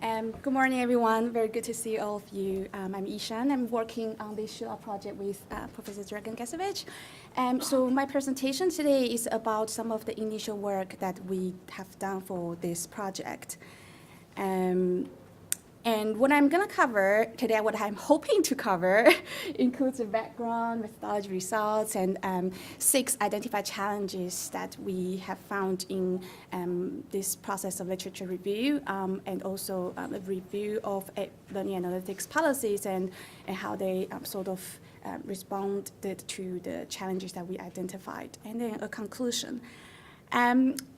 Good morning, everyone. Very good to see all of you. I'm Yi-Shan. I'm working on this Sheila project with Professor Dragan Gasevic. So my presentation today is about some of the initial work that we have done for this project. And what I'm going to cover today, what I'm hoping to cover, includes the background, methodology results, and 6 identified challenges that we have found in this process of literature review, and also a review of learning analytics policies and how they sort of responded to the challenges that we identified, and then a conclusion.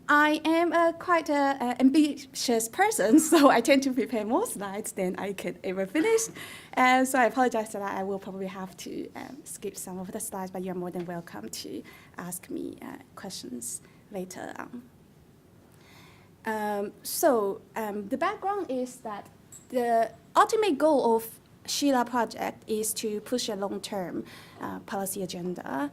I am quite an ambitious person, so I tend to prepare more slides than I could ever finish. So I apologize that I will probably have to skip some of the slides, but you're more than welcome to ask me questions later on. The background is that the ultimate goal of Sheila project is to push a long-term policy agenda.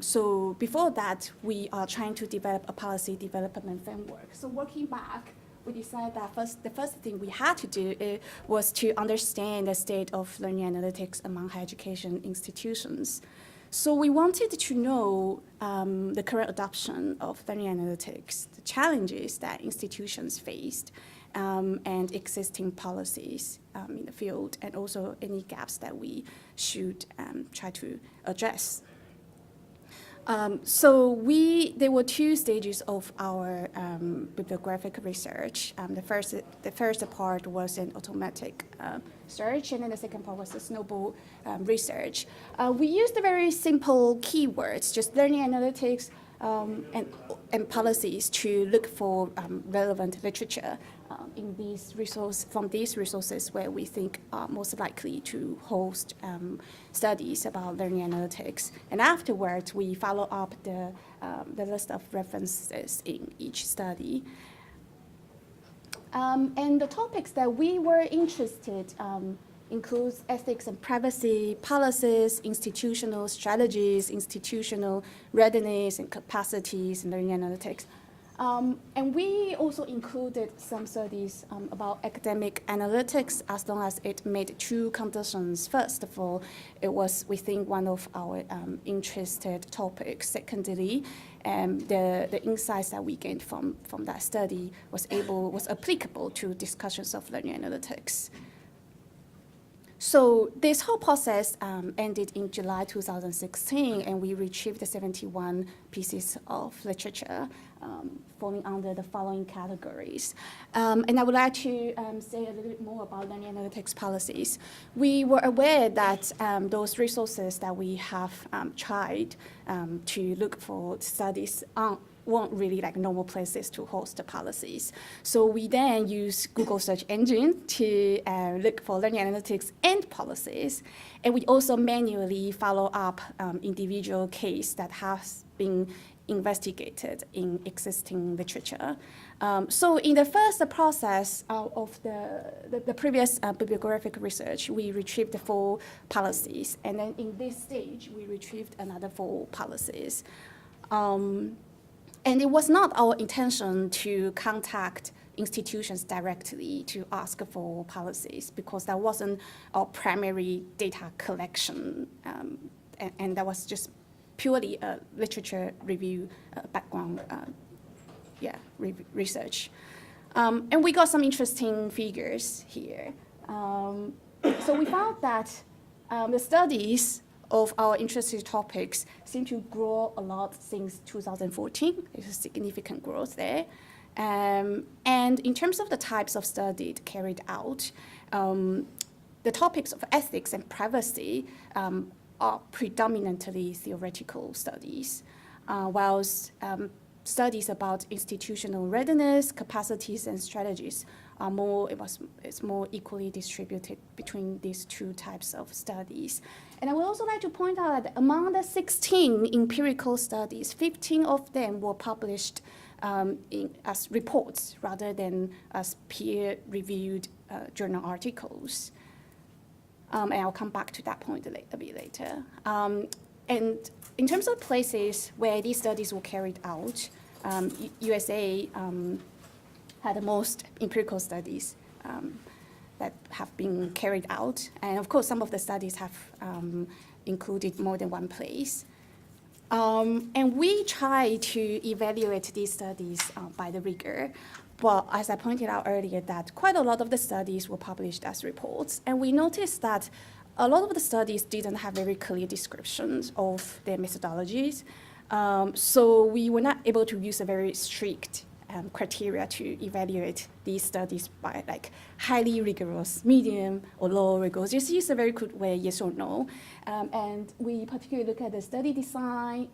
So before that, we are trying to develop a policy development framework. So working back, we decided that the first thing we had to do was to understand the state of learning analytics among higher education institutions. So we wanted to know the current adoption of learning analytics, the challenges that institutions faced, and existing policies in the field, and also any gaps that we should try to address. There were 2 stages of our bibliographic research. The first part was an automatic search, and then the second part was a snowball research. We used very simple keywords, just learning analytics and policies, to look for relevant literature in from these resources where we think are most likely to host studies about learning analytics. And afterwards, we follow up the list of references in each study. And the topics that we were interested includes ethics and privacy, policies, institutional strategies, institutional readiness and capacities in learning analytics. And we also included some studies about academic analytics, as long as it made 2 conditions. First of all, it was, we think, one of our interested topics. Secondly, the insights that we gained from that study was applicable to discussions of learning analytics. So this whole process ended in July 2016, and we retrieved 71 pieces of literature falling under the following categories. And I would like to say a little bit more about learning analytics policies. We were aware that those resources that we have tried to look for studies weren't really like normal places to host the policies. So we then use Google search engine to look for learning analytics and policies. And we also manually follow up individual case that has been investigated in existing literature. So in the first process of the previous bibliographic research, we retrieved the 4 policies. And then in this stage, we retrieved another 4 policies. And it was not our intention to contact institutions directly to ask for policies, because that wasn't our primary data collection, and that was just purely a literature review background research. And we got some interesting figures here. So we found that the studies of our interested topics seem to grow a lot since 2014. There's a significant growth there. And in terms of the types of studies carried out, the topics of ethics and privacy are predominantly theoretical studies, whilst studies about institutional readiness, capacities, and strategies are it's more equally distributed between these 2 types of studies. And I would also like to point out that among the 16 empirical studies, 15 of them were published as reports rather than as peer-reviewed journal articles. And I'll come back to that point a bit later. And in terms of places where these studies were carried out, USA had the most empirical studies that have been carried out. And of course, some of the studies have included more than one place. And we try to evaluate these studies by the rigor. But as I pointed out earlier, that quite a lot of the studies were published as reports. And we noticed that a lot of the studies didn't have very clear descriptions of their methodologies. So we were not able to use a very strict criteria to evaluate these studies by like highly rigorous, medium, or low rigorous. Just use a very good way, yes or no. And we particularly look at the study design,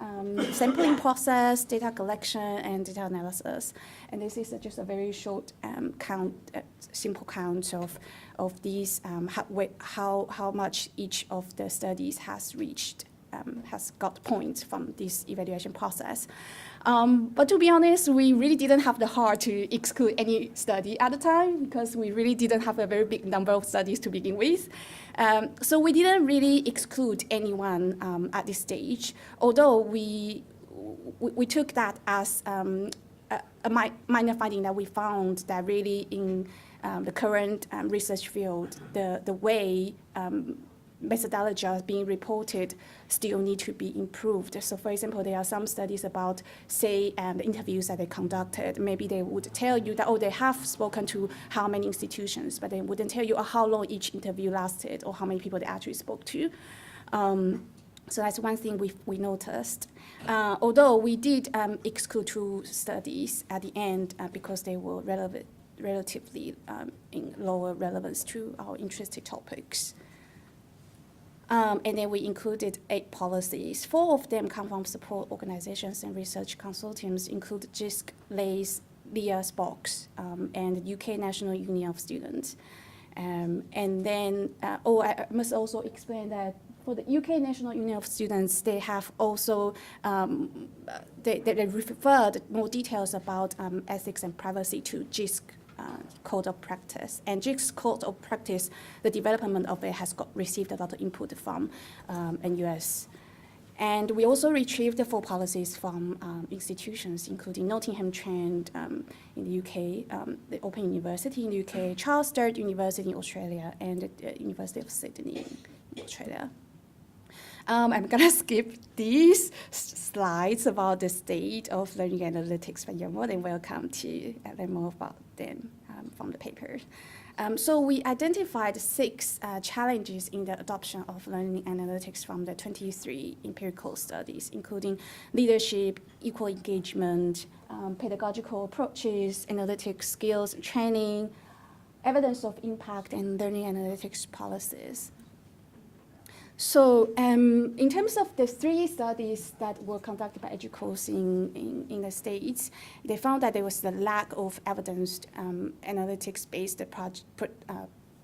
sampling process, data collection, and data analysis. And this is just a very short simple count of these, how much each of the studies has reached, has got points from this evaluation process. But to be honest, we really didn't have the heart to exclude any study at the time because we really didn't have a very big number of studies to begin with. So we didn't really exclude anyone at this stage, although we took that as a minor finding that we found that really in the current research field, the way methodologies being reported still need to be improved. So for example, there are some studies about, say, the interviews that they conducted. Maybe they would tell you that, oh, they have spoken to how many institutions, but they wouldn't tell you how long each interview lasted or how many people they actually spoke to. So that's one thing we noticed. Although we did exclude 2 studies at the end because they were relatively in lower relevance to our interested topics. And then we included 8 policies. 4 of them come from support organizations and research consortiums, include JISC, LACE, LIAS, Box, and the UK National Union of Students. And then, I must also explain that for the UK National Union of Students, they have also, they referred more details about ethics and privacy to JISC Code of Practice. And JISC Code of Practice, the development of it has received a lot of input from NUS. And we also retrieved the 4 policies from institutions, including Nottingham Trent in the UK, the Open University in the UK, Charles Sturt University in Australia, and the University of Sydney in Australia. I'm going to skip these slides about the state of learning analytics, but you're more than welcome to learn more about them from the papers. So we identified 6 challenges in the adoption of learning analytics from the 23 empirical studies, including leadership, equal engagement, pedagogical approaches, analytics skills, training, evidence of impact, and learning analytics policies. So in terms of the 3 studies that were conducted by EDUCAUSE in the States, they found that there was the lack of evidence analytics-based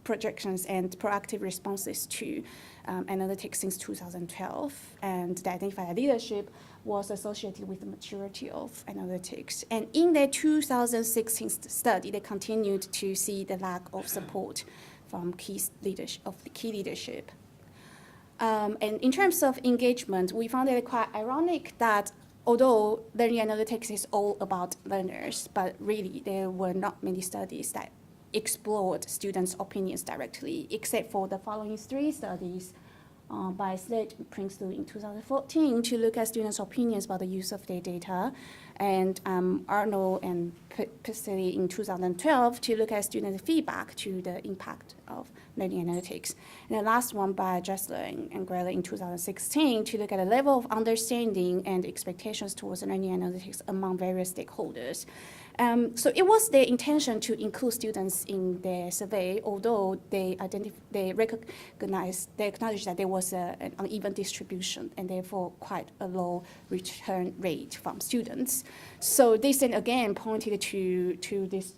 projections and proactive responses to analytics since 2012. And they identified that leadership was associated with the maturity of analytics. And in their 2016 study, they continued to see the lack of support from key leadership. And in terms of engagement, we found it quite ironic that although learning analytics is all about learners, but really there were not many studies that explored students' opinions directly, except for the following 3 studies by Slade and Prinsloo in 2014 to look at students' opinions about the use of their data, and Arnold and Pistelli in 2012 to look at student feedback to the impact of learning analytics. And the last one by Dressler and Greller in 2016 to look at the level of understanding and expectations towards learning analytics among various stakeholders. So it was their intention to include students in their survey, although they acknowledged that there was an uneven distribution and therefore quite a low return rate from students. So this then again pointed to this,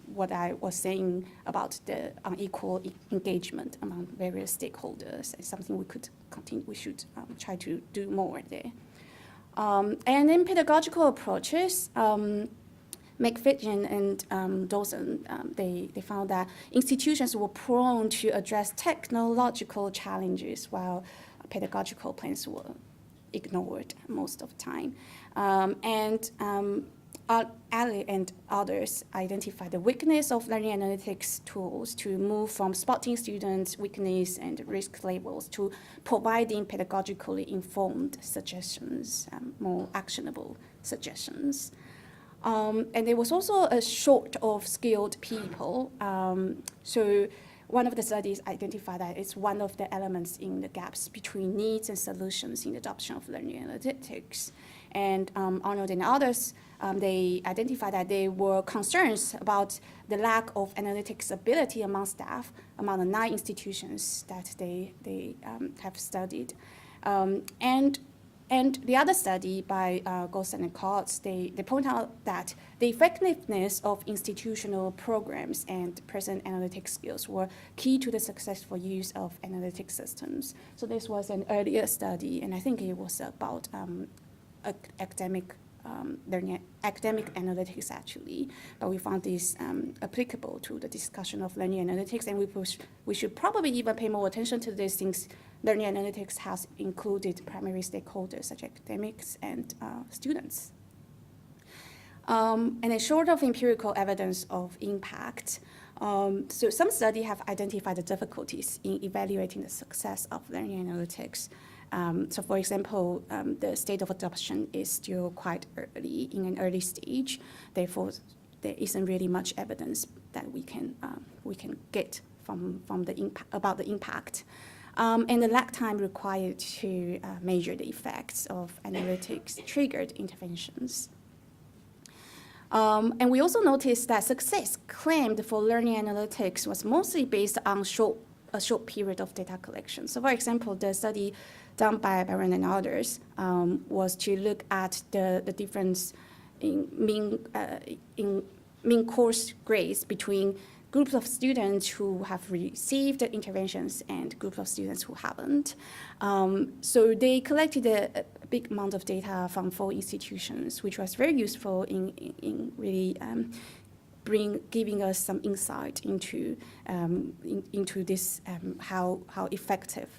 what I was saying about the unequal engagement among various stakeholders. It's something we could continue, we should try to do more there. And in pedagogical approaches, McFadden and Dawson, they found that institutions were prone to address technological challenges while pedagogical plans were ignored most of the time. Ali and others identified the weakness of learning analytics tools to move from spotting students' weakness and risk labels to providing pedagogically informed suggestions, more actionable suggestions. And there was also a short of skilled people. So one of the studies identified that it's one of the elements in the gaps between needs and solutions in the adoption of learning analytics. And Arnold and others, they identified that there were concerns about the lack of analytics ability among staff, among the 9 institutions that they have studied. And the other study by Gasevic and Coates, they point out that the effectiveness of institutional programs and present analytic skills were key to the successful use of analytic systems. So this was an earlier study, and I think it was about academic analytics actually, but we found this applicable to the discussion of learning analytics, and we should probably even pay more attention to these things. Learning analytics has included primary stakeholders such as academics and students. And a short of empirical evidence of impact. So some studies have identified the difficulties in evaluating the success of learning analytics. So for example, the state of adoption is still quite early, in an early stage. Therefore, there isn't really much evidence that we can get from about the impact. And the lag time required to measure the effects of analytics-triggered interventions. And we also noticed that success claimed for learning analytics was mostly based on a short period of data collection. So for example, the study done by Baron and others was to look at the difference in mean course grades between groups of students who have received the interventions and groups of students who haven't. So they collected a big amount of data from 4 institutions, which was very useful in really giving us some insight into this how effective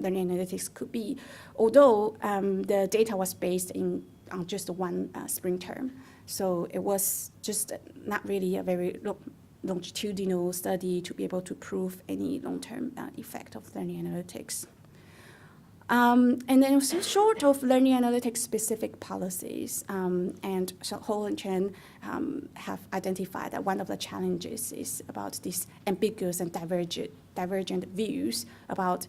learning analytics could be. Although the data was based on just one spring term, so it was just not really a very longitudinal study to be able to prove any long-term effect of learning analytics. And then also short of learning analytics specific policies, and Ho and Chen have identified that one of the challenges is about these ambiguous and divergent views about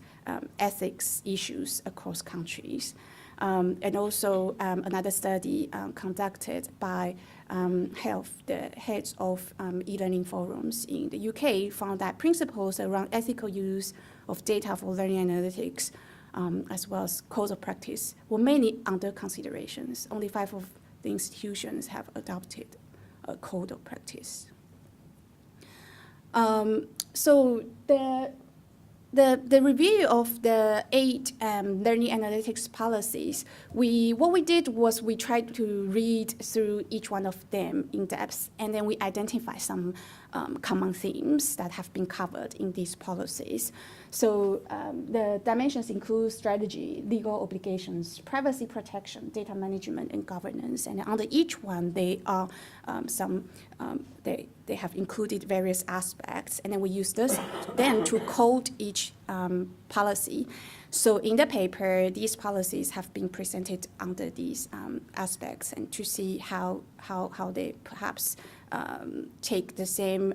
ethics issues across countries. And also another study conducted by the heads of e-learning forums in the UK found that principles around ethical use of data for learning analytics as well as codes of practice were mainly under considerations. Only 5 of the institutions have adopted a code of practice. So the review of the 8 learning analytics policies, what we did was we tried to read through each one of them in depth, and then we identify some common themes that have been covered in these policies. So the dimensions include strategy, legal obligations, privacy protection, data management, and governance. And under each one, they are they have included various aspects, and then we use this then to code each policy. So in the paper, these policies have been presented under these aspects, and to see how they perhaps take the same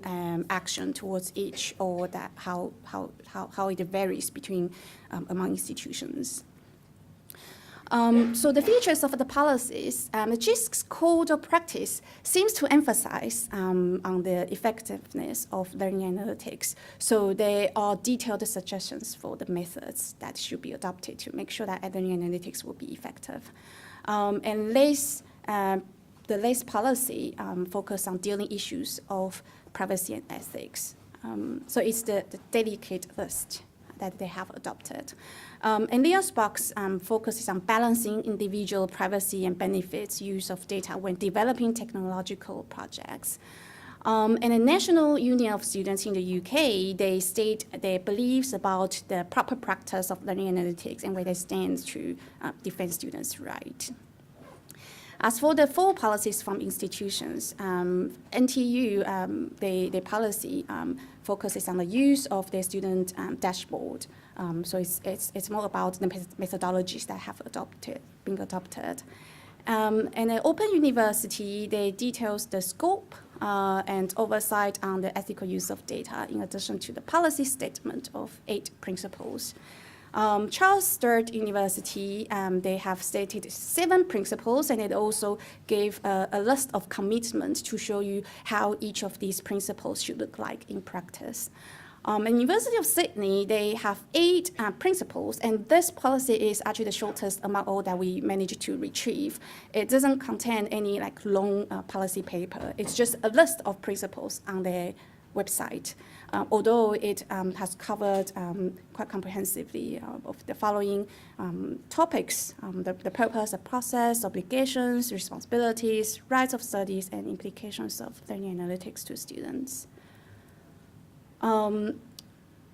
action towards each, or that how it varies between among institutions. So the features of the policies, the GISC's code of practice seems to emphasize on the effectiveness of learning analytics. So there are detailed suggestions for the methods that should be adopted to make sure that learning analytics will be effective. And the LACE policy focus on dealing issues of privacy and ethics. So it's the delicate list that they have adopted. And Leon's box focuses on balancing individual privacy and benefits use of data when developing technological projects. And the National Union of Students in the UK, they state their beliefs about the proper practice of learning analytics and where they stand to defend students' rights. As for the four policies from institutions, NTU, the policy focuses on the use of the student dashboard. So it's more about the methodologies that have been adopted. And an open university, they details the scope and oversight on the ethical use of data, in addition to the policy statement of 8 principles. Charles Sturt University, they have stated 7 principles, and it also gave a list of commitments to show you how each of these principles should look like in practice. And University of Sydney, they have 8 principles, and this policy is actually the shortest among all that we managed to retrieve. It doesn't contain any long policy paper. It's just a list of principles on their website, although it has covered quite comprehensively of the following topics: the purpose, the process, obligations, responsibilities, rights of studies, and implications of learning analytics to students.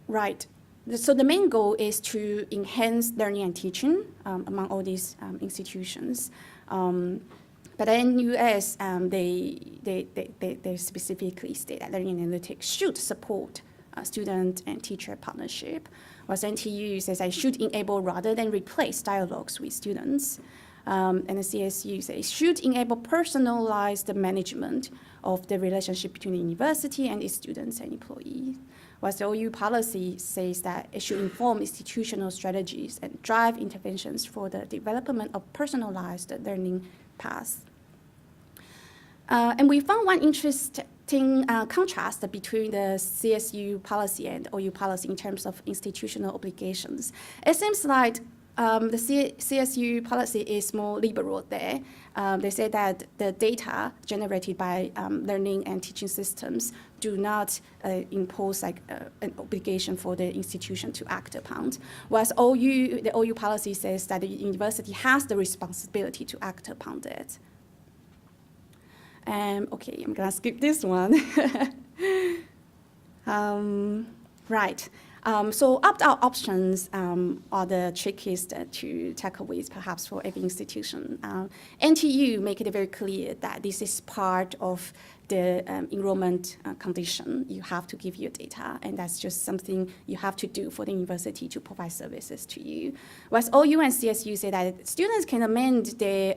Right. So the main goal is to enhance learning and teaching among all these institutions. But in US, they specifically state that learning analytics should support student and teacher partnership, whereas NTU says it should enable rather than replace dialogues with students. And the CSU says should enable personalized management of the relationship between the university and its students and employees. Whereas the OU policy says that it should inform institutional strategies and drive interventions for the development of personalized learning paths. And we found one interesting contrast between the CSU policy and OU policy in terms of institutional obligations. It seems like the CSU policy is more liberal there. They say that the data generated by learning and teaching systems do not impose an obligation for the institution to act upon. Whereas the OU policy says that the university has the responsibility to act upon it. Okay, I'm gonna skip this one. Right. So opt-out options are the trickiest to tackle with, perhaps for every institution. NTU make it very clear that this is part of the enrollment condition. You have to give your data, and that's just something you have to do for the university to provide services to you. Whereas OU and CSU say that students can amend their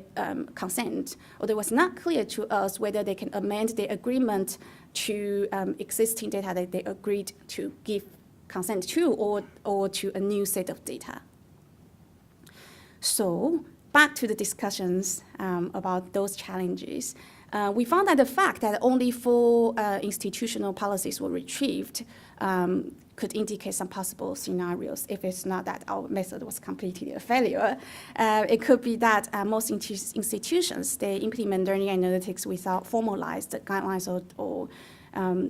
consent, although it was not clear to us whether they can amend their agreement to existing data that they agreed to give consent to, or to a new set of data. So back to the discussions about those challenges. We found that the fact that only 4 institutional policies were retrieved could indicate some possible scenarios. If it's not that our method was completely a failure, it could be that most institutions, they implement learning analytics without formalized guidelines or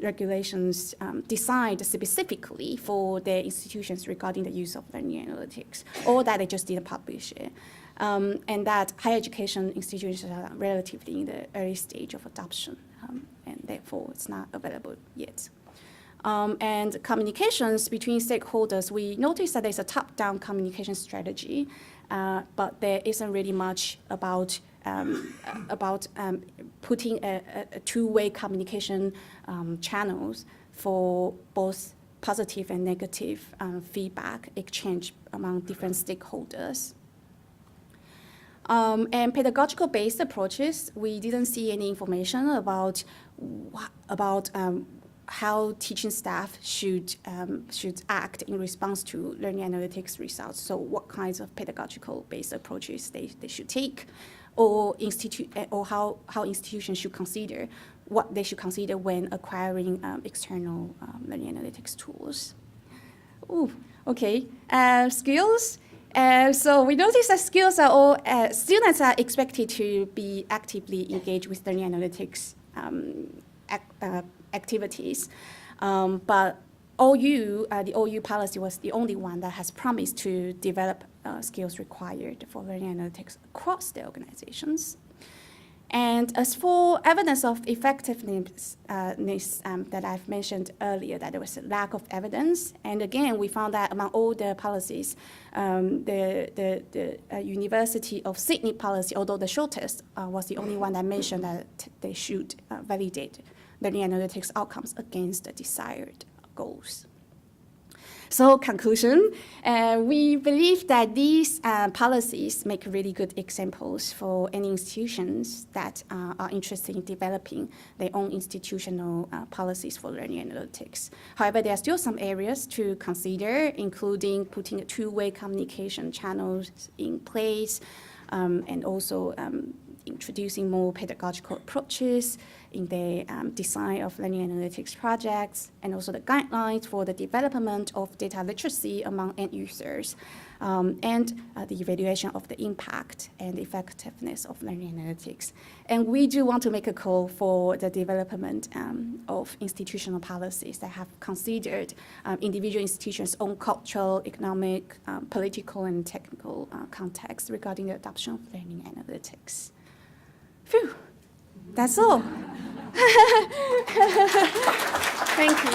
regulations designed specifically for their institutions regarding the use of learning analytics, or that they just didn't publish it. And that higher education institutions are relatively in the early stage of adoption, and therefore it's not available yet. And communications between stakeholders, we noticed that there's a top-down communication strategy, but there isn't really much about putting a two-way communication channels for both positive and negative feedback exchange among different stakeholders. And pedagogical-based approaches, we didn't see any information about how teaching staff should act in response to learning analytics results. So what kinds of pedagogical-based approaches they should take, or how institutions should consider what they should consider when acquiring external learning analytics tools. Ooh, okay, skills. So we noticed that skills are all, students are expected to be actively engaged with learning analytics activities, but the OU policy was the only one that has promised to develop skills required for learning analytics across the organizations. And as for evidence of effectiveness that I've mentioned earlier, that there was a lack of evidence. And again, we found that among all the policies, the University of Sydney policy, although the shortest, was the only one that mentioned that they should validate learning analytics outcomes against the desired goals. So conclusion, we believe that these policies make really good examples for any institutions that are interested in developing their own institutional policies for learning analytics. However, there are still some areas to consider, including putting a two-way communication channels in place, and also introducing more pedagogical approaches in the design of learning analytics projects, and also the guidelines for the development of data literacy among end users, and the evaluation of the impact and effectiveness of learning analytics. And we do want to make a call for the development of institutional policies that have considered individual institutions' own cultural, economic, political, and technical context regarding the adoption of learning analytics. Phew, that's all. Thank you.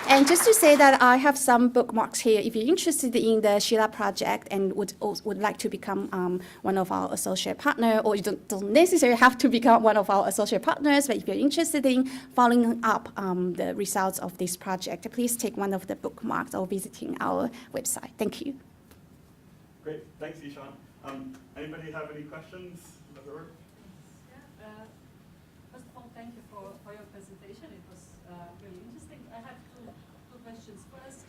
And just to say that I have some bookmarks here. If you're interested in the Sheila project and would like to become one of our associate partners, or you don't necessarily have to become one of our associate partners, but if you're interested in following up the results of this project, please take one of the bookmarks or visiting our website. Thank you. Great, thanks, Yi-Shan. Anybody have any questions? First of all, thank you for your presentation. It was really interesting. I have two questions. First,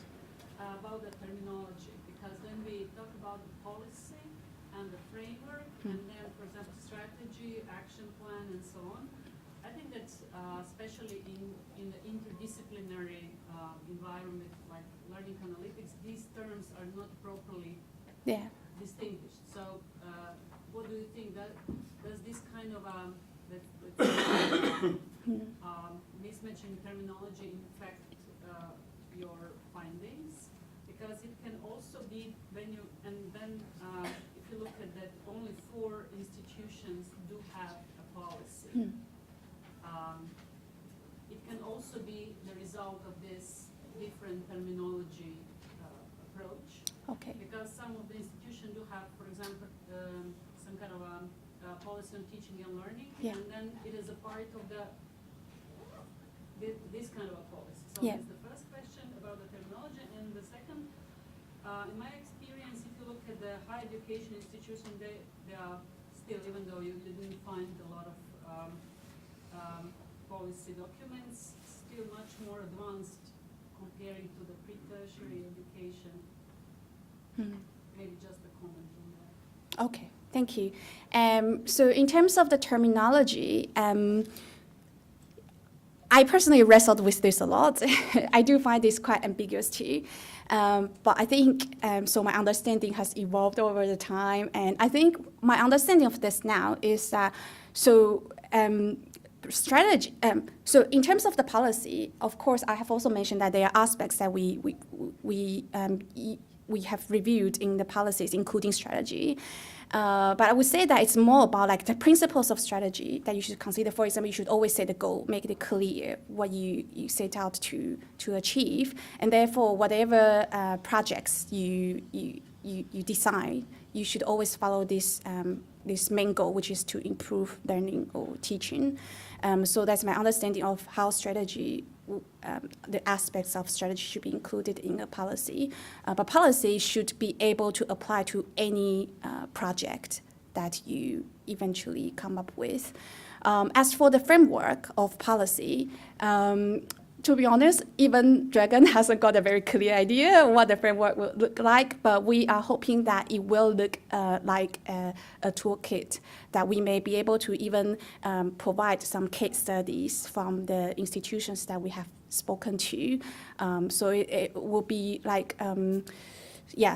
about the terminology, because when we talk about the policy and the framework, and then, for example, strategy, action plan, and so on, I think that especially in the interdisciplinary environment like learning analytics, these terms are not properly distinguished. So what do you think? Does this kind of mismatch in terminology affect your findings? Because it can also be when you, and then if you look at that, only 4 institutions do have a policy. It can also be the result of this different terminology approach. Okay. Because some of the institutions do have, for example, some kind of a policy on teaching and learning, and then it is a part of this kind of a policy. So that's the first question about the terminology. And the second, in my experience, if you look at the higher education institutions, they are still, even though you didn't find a lot of policy documents, still much more advanced comparing to the pre-tertiary education. Maybe just a comment on that. Okay, thank you. So in terms of the terminology, I personally wrestled with this a lot. I do find this quite ambiguous too. But I think, so my understanding has evolved over the time. And I think my understanding of this now is that, strategy. So in terms of the policy, of course, I have also mentioned that there are aspects that we have reviewed in the policies, including strategy. But I would say that it's more about like the principles of strategy that you should consider. For example, you should always set a goal, make it clear what you set out to achieve, and therefore whatever projects you design, you should always follow this main goal, which is to improve learning or teaching. So that's my understanding of how strategy. The aspects of strategy should be included in a policy, but policy should be able to apply to any project that you eventually come up with. As for the framework of policy, to be honest, even Dragan hasn't got a very clear idea what the framework will look like, but we are hoping that it will look like a toolkit that we may be able to even provide some case studies from the institutions that we have spoken to. So it will be like,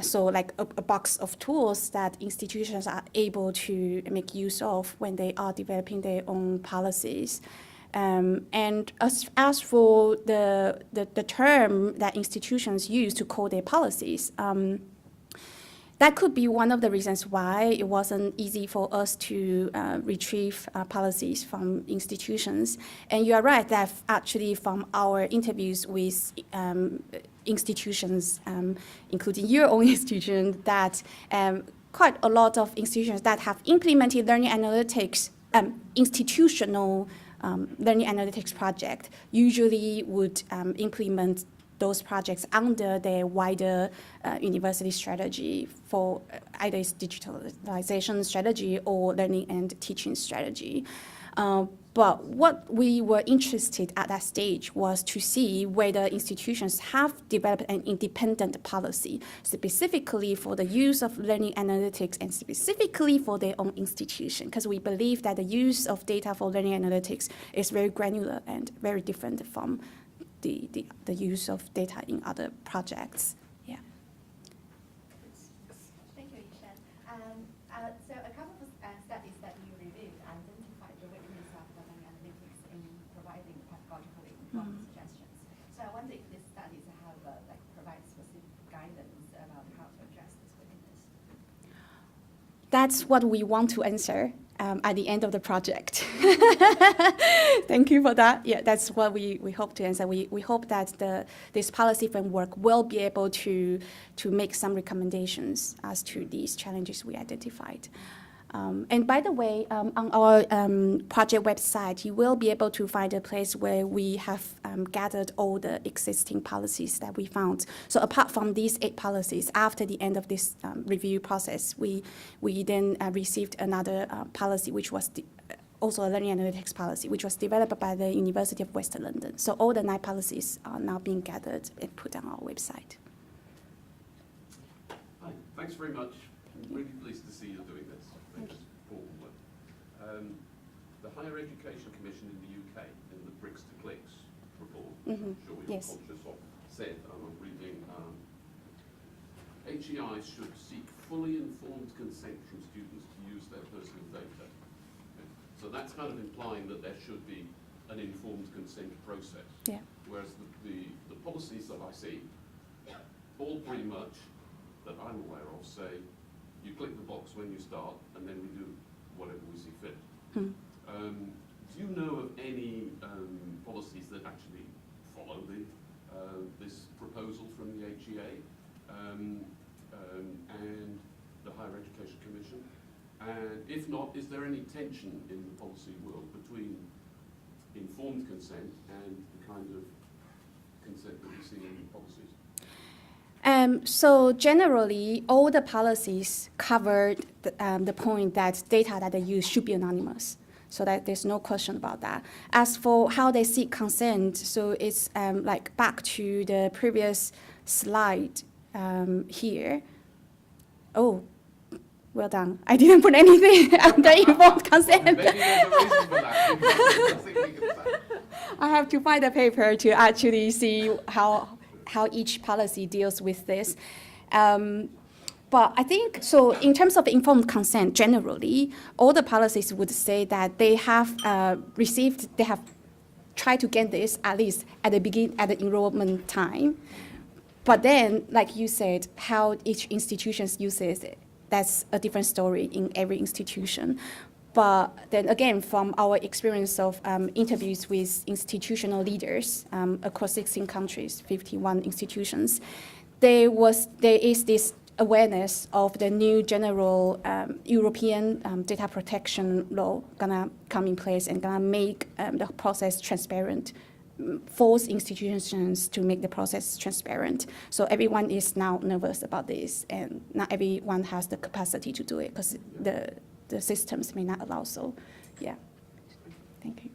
so like a box of tools that institutions are able to make use of when they are developing their own policies. And as for the term that institutions use to call their policies, That could be one of the reasons why it wasn't easy for us to retrieve policies from institutions. And you are right that actually from our interviews with institutions, including your own institution, that quite a lot of institutions that have implemented learning analytics, institutional learning analytics project, usually would implement those projects under their wider university strategy for either its digitalization strategy or learning and teaching strategy. But what we were interested at that stage was to see whether institutions have developed an independent policy, specifically for the use of learning analytics and specifically for their own institution, because we believe that the use of data for learning analytics is very granular and very different from the use of data in other projects. Yeah. Thank you, Yi-Shan. So a couple of studies that you reviewed identified the weakness of learning analytics in providing pedagogically informed suggestions. So I wonder if these studies have provide specific guidance about how to address this weakness. That's what we want to answer at the end of the project. Thank you for that. Yeah, that's what we hope to answer. We hope that this policy framework will be able to make some recommendations as to these challenges we identified. And by the way, on our project website, you will be able to find a place where we have gathered all the existing policies that we found. So apart from these 8 policies, after the end of this review process, we then received another policy, which was also a learning analytics policy, which was developed by the University of Western London. So all the 9 policies are now being gathered and put on our website. Hi, thanks very much. I'm really pleased to see you doing this. The Higher Education Commission in the UK, in the Bricks to Clicks report, which I'm sure you're Yes. conscious of, said, I'm reading, HEI should seek fully informed consent from students to use their personal data. Okay. So that's kind of implying that there should be an informed consent process. Yeah. Whereas the policies that I see, all pretty much, that I'm aware of, say, you click the box when you start, and then we do whatever we see fit. Do you know of any policies that actually follow this proposal from the HEA and the Higher Education Commission? And if not, is there any tension in the policy world between informed consent and the kind of consent that we see in the policies? So generally, all the policies covered the point that data that they use should be anonymous, so that there's no question about that. As for how they seek consent, so it's back to the previous slide here. Oh, well done. I didn't put anything under informed consent. Maybe there's a reason for that. I have to find a paper to actually see how each policy deals with this. But I think, so in terms of informed consent, generally, all the policies would say that they have tried to get this at least at the enrollment time. But then, like you said, how each institution uses it, that's a different story in every institution. But then again, from our experience of interviews with institutional leaders across 16 countries, 51 institutions, there is this awareness of the new general European data protection law gonna come in place and gonna make the process transparent, force institutions to make the process transparent. So everyone is now nervous about this, and not everyone has the capacity to do it because the systems may not allow so. Yeah, thank you.